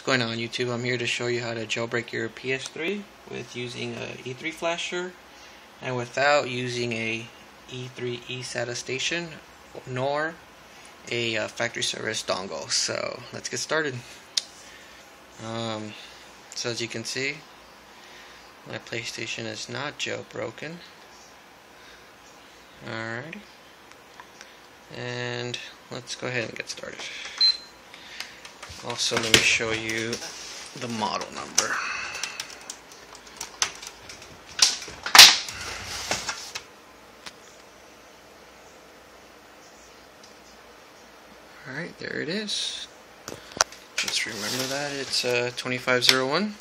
going on YouTube? I'm here to show you how to jailbreak your PS3 with using a E3 flasher and without using a E3 ESATA Station nor a factory service dongle. So let's get started. So as you can see, my PlayStation is not jailbroken. Alrighty, and let's go ahead and get started. Also, let me show you the model number. Alright, there it is. Just remember that it's 2501.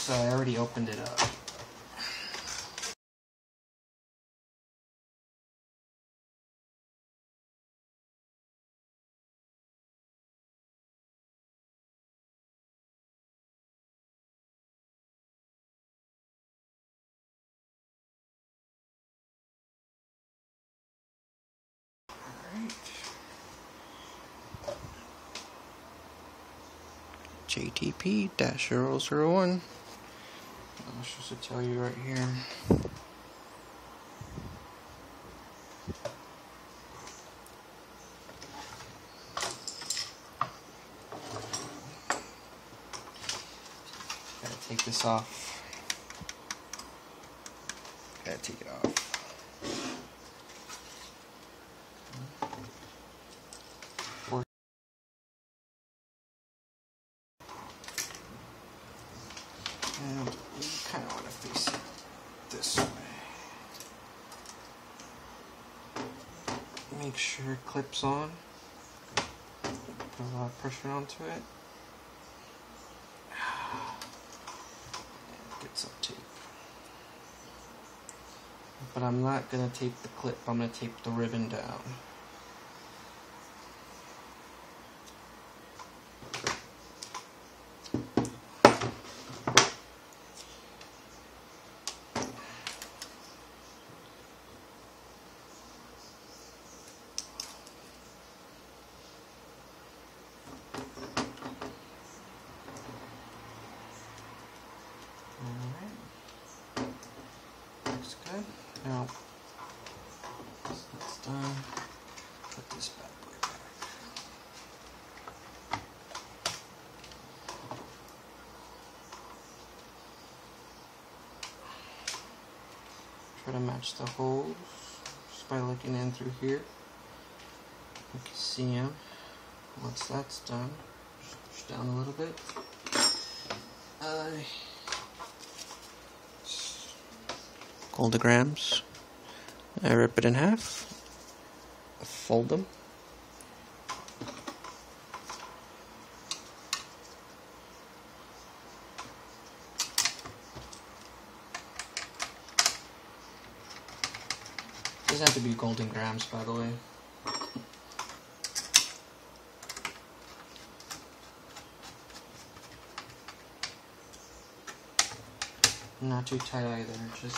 So I already opened it up. JTP-001. I'm supposed to tell you right here. Gotta take this off. Gotta take it off. And you kind of want to face it this way. Make sure it clips on. Put a lot of pressure onto it. And get some tape. But I'm not going to tape the clip, I'm going to tape the ribbon down. Looks good. Now, once that's done, put this bad boy back. Try to match the holes just by looking in through here. You can see them. Once that's done, just push down a little bit. Goldagrams. I rip it in half, fold them, doesn't have to be golden grams, by the way. Not too tight either, just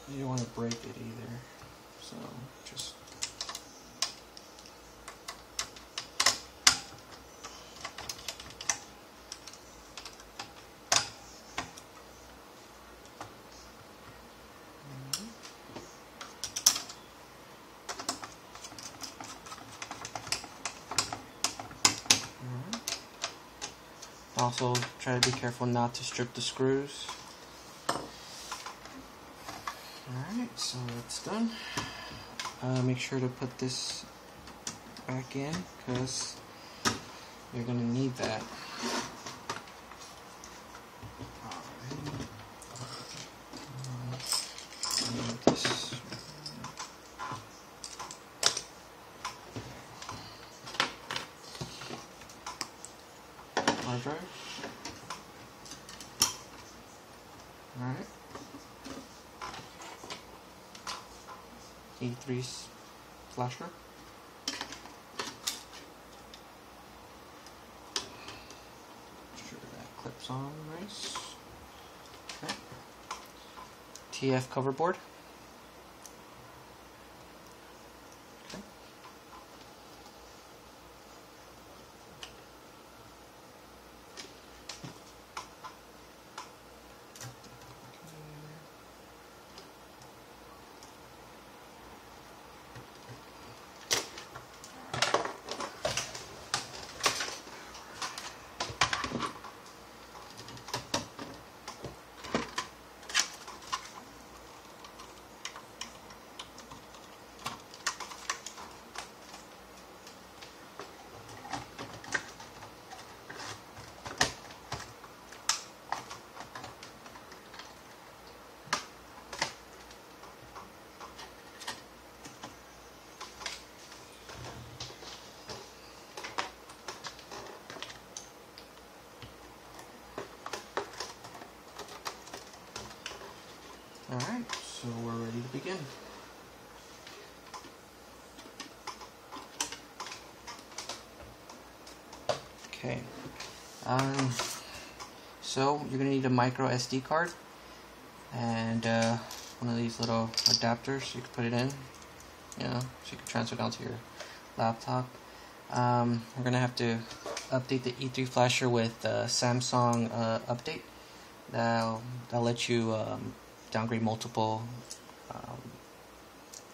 you don't want to break it either, so just also try to be careful not to strip the screws. Alright, so that's done. Make sure to put this back in because you're going to need that. This. Hard drive. Alright. E3's flasher. Make sure that clips on nice. Okay. TF cover board. Okay. Alright, so we're ready to begin. Okay, so you're going to need a micro SD card and one of these little adapters. You can put it in, so you can transfer it onto your laptop. We're going to have to update the E3 flasher with Samsung update. That'll let you downgrade multiple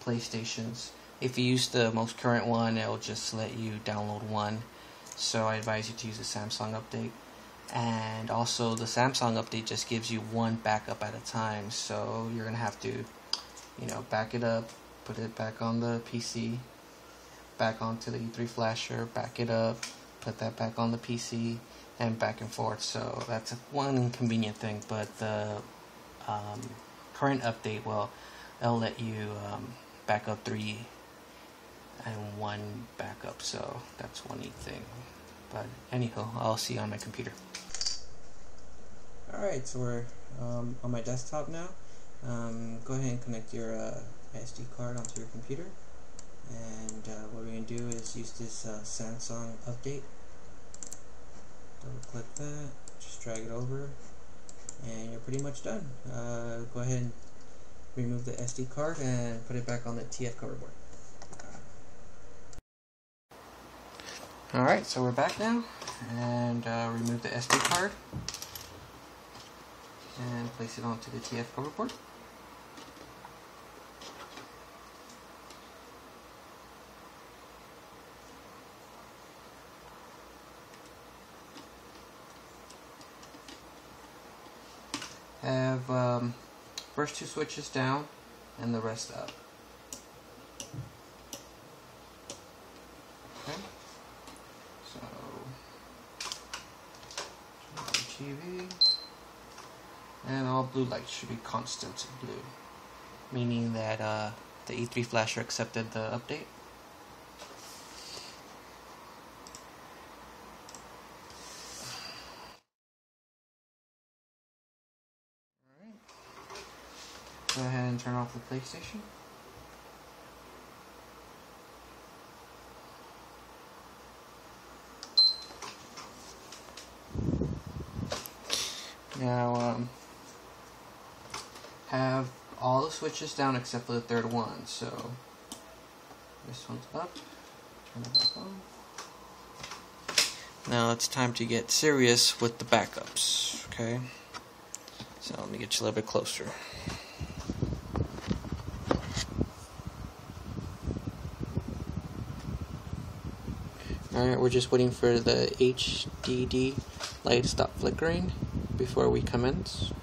PlayStations. If you use the most current one, it'll just let you download one. So I advise you to use the Samsung update. And also the Samsung update just gives you one backup at a time. So you're gonna have to, back it up, put it back on the PC, back onto the E3 flasher, back it up, put that back on the PC, and back and forth. So that's one inconvenient thing, but the current update it'll let you back up 3 and 1 backup, so that's one neat thing. But anyhow, I'll see you on my computer. Alright, so we're on my desktop now. Go ahead and connect your SD card onto your computer, and what we're going to do is use this Samsung update. Double click that, just drag it over, and you're pretty much done. Go ahead and remove the SD card and put it back on the TF cover board. Alright, so we're back now, and remove the SD card and place it onto the TF cover board. Have first 2 switches down and the rest up. Okay, so RGB, and all blue lights should be constant blue, meaning that the E3 flasher accepted the update. Go ahead and turn off the PlayStation. Now, have all the switches down except for the third one. So, this one's up. Turn it back on. Now it's time to get serious with the backups, okay? So let me get you a little bit closer. Alright, we're just waiting for the HDD light to stop flickering before we commence.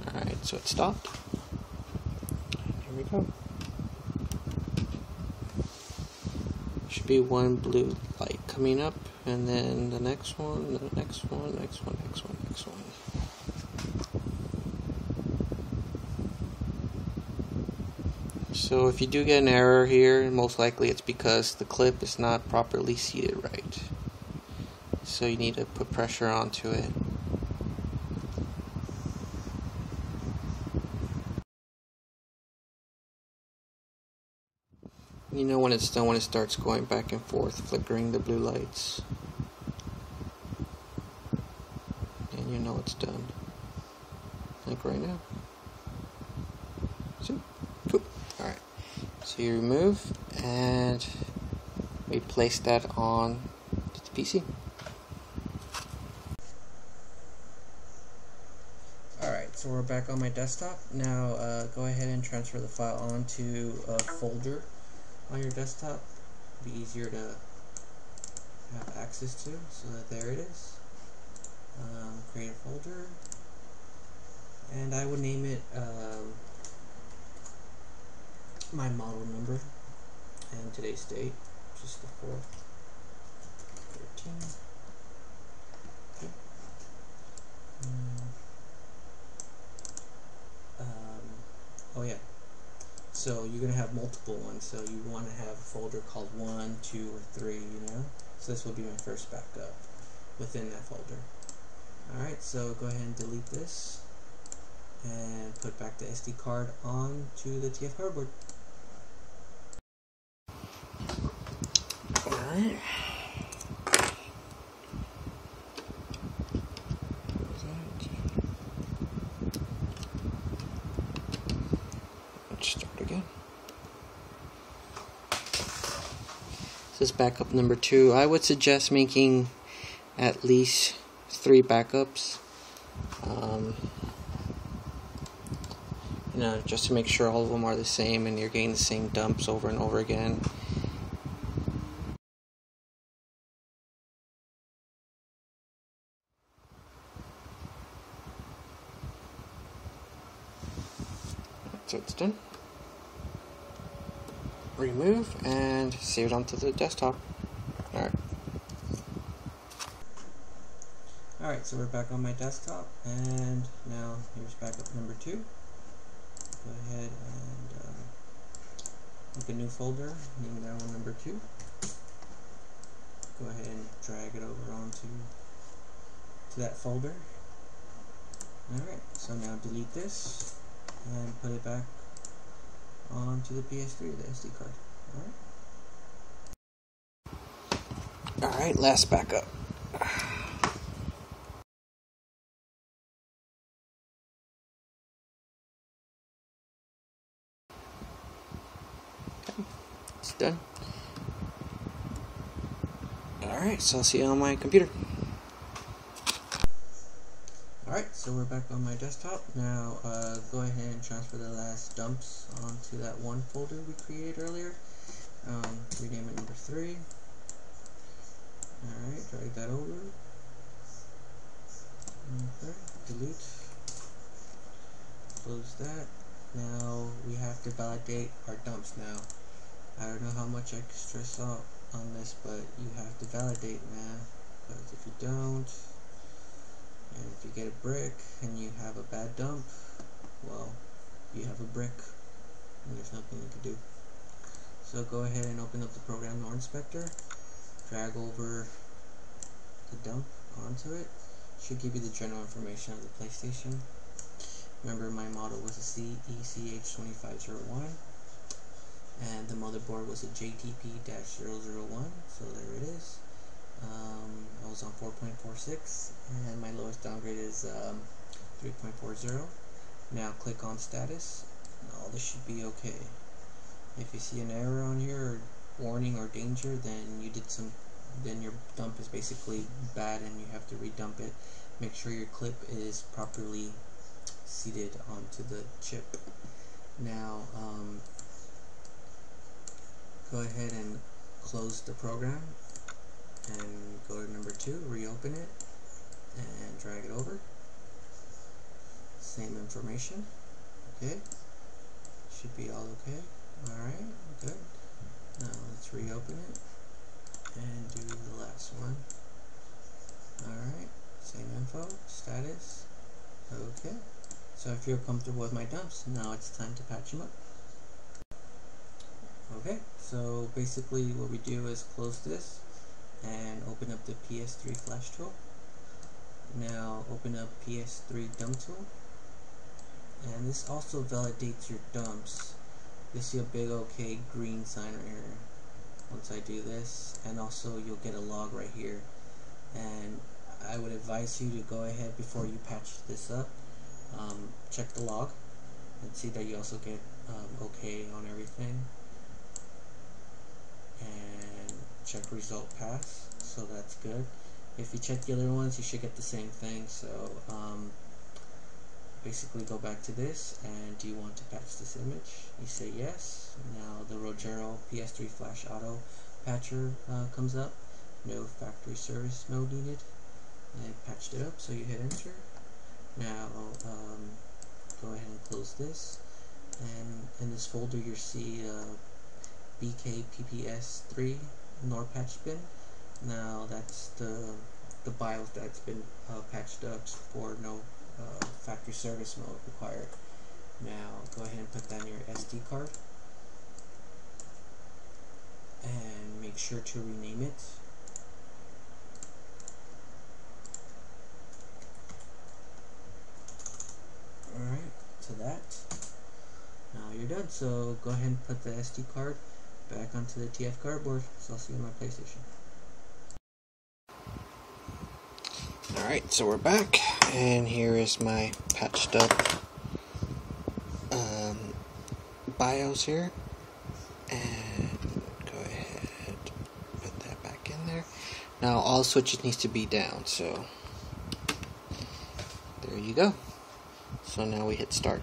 Alright, so it stopped. Here we go. Should be one blue light coming up, and then the next one, the next one, next one, next one, next one. So if you do get an error here, most likely it's because the clip is not properly seated right. So you need to put pressure onto it. You know when it's done when it starts going back and forth, flickering the blue lights. And you know it's done. Like right now. See? Cool. Alright. So you remove and we place that on the PC. Alright, so we're back on my desktop. Now go ahead and transfer the file onto a folder on your desktop. It'll be easier to have access to, so that there it is. Create a folder, and I would name it my model number and today's date, just the 4th, 13. Okay. Oh yeah. So you're gonna have multiple ones. So you want to have a folder called 1, 2, or 3. You know. So this will be my first backup within that folder. All right. So go ahead and delete this and put back the SD card onto the TF cardboard. All right. Start again. This is backup number 2. I would suggest making at least 3 backups. You know, just to make sure all of them are the same and you're getting the same dumps over and over again. So it's done. Remove and save it onto the desktop. Alright, so we're back on my desktop, and now here's backup number 2. Go ahead and make a new folder, name that one number 2. Go ahead and drag it over onto that folder. Alright, so now delete this and put it back onto the PS3, the SD card. Alright, last backup. It's done. Alright, so I'll see you on my computer. Alright, so we're back on my desktop. Now go ahead and transfer the last dumps onto that one folder we created earlier. Rename it number 3. Alright, drag that over. Okay, delete. Close that. Now we have to validate our dumps now. I don't know how much I can stress out on this, but you have to validate, man. Because if you don't, and if you get a brick and you have a bad dump, well, you have a brick and there's nothing you can do. So go ahead and open up the program nor inspector, drag over the dump onto it. Should give you the general information of the PlayStation. Remember, my model was a CECH2501 and the motherboard was a JTP-001, so there it is. I was on 4.46 and my lowest downgrade is 3.40. Now click on status. All this should be okay. If you see an error on here, or warning or danger, then then your dump is basically bad and you have to redump it. Make sure your clip is properly seated onto the chip. Now go ahead and close the program and go to number 2, reopen it and drag it over. Same information. Okay, should be all okay. Alright, good. Now let's reopen it and do the last one. Alright, same info, status. Okay, so if you're comfortable with my dumps, now it's time to patch them up. Okay, so basically what we do is close this and open up the PS3 flash tool. Now open up PS3 dump tool, and this also validates your dumps. you'll see a big OK green sign right here once I do this, and also you'll get a log right here. And I would advise you to go ahead before you patch this up, check the log and see that you also get OK on everything, and check result pass, so that's good. If you check the other ones, you should get the same thing. So basically go back to this, and do you want to patch this image? You say yes. Now the Rogero PS3 Flash Auto Patcher comes up. No factory service mode needed. I patched it up, so you hit enter. Now go ahead and close this, and in this folder you'll see BKPPS3 nor patch bin. Now that's the BIOS that's been patched up for no factory service mode required. Now go ahead and put that in your SD card, and make sure to rename it. Alright, to that. Now you're done, so go ahead and put the SD card back onto the TF cardboard. So I'll see you on my PlayStation. Alright, so we're back, and here is my patched up BIOS here. And go ahead, put that back in there. Now all switches needs to be down, so there you go. So now we hit start.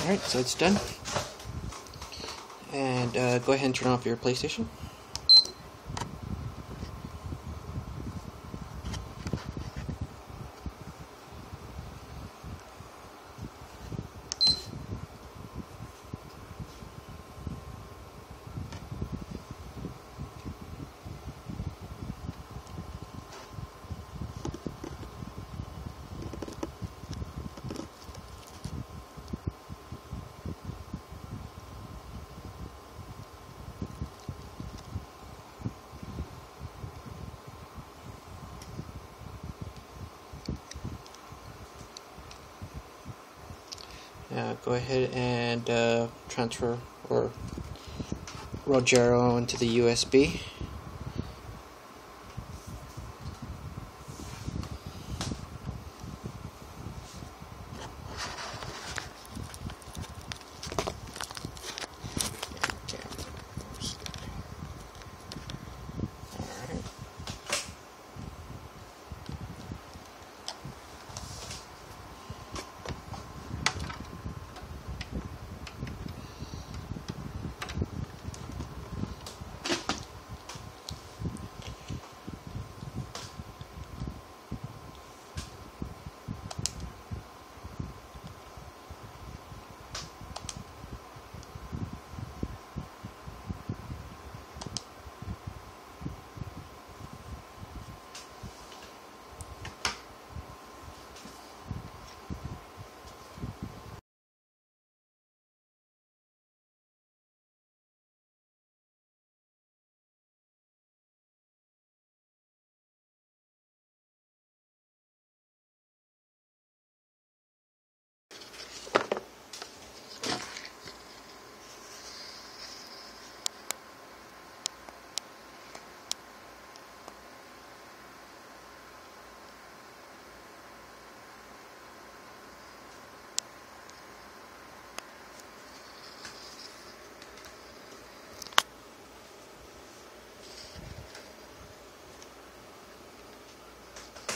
Alright, so it's done. And go ahead and turn off your PlayStation. Go ahead and transfer or Rogero into the USB.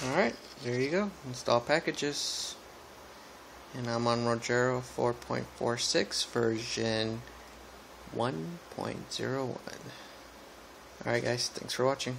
Alright, there you go. Install packages. And I'm on Rogero 4.46 version 1.01. Alright guys, thanks for watching.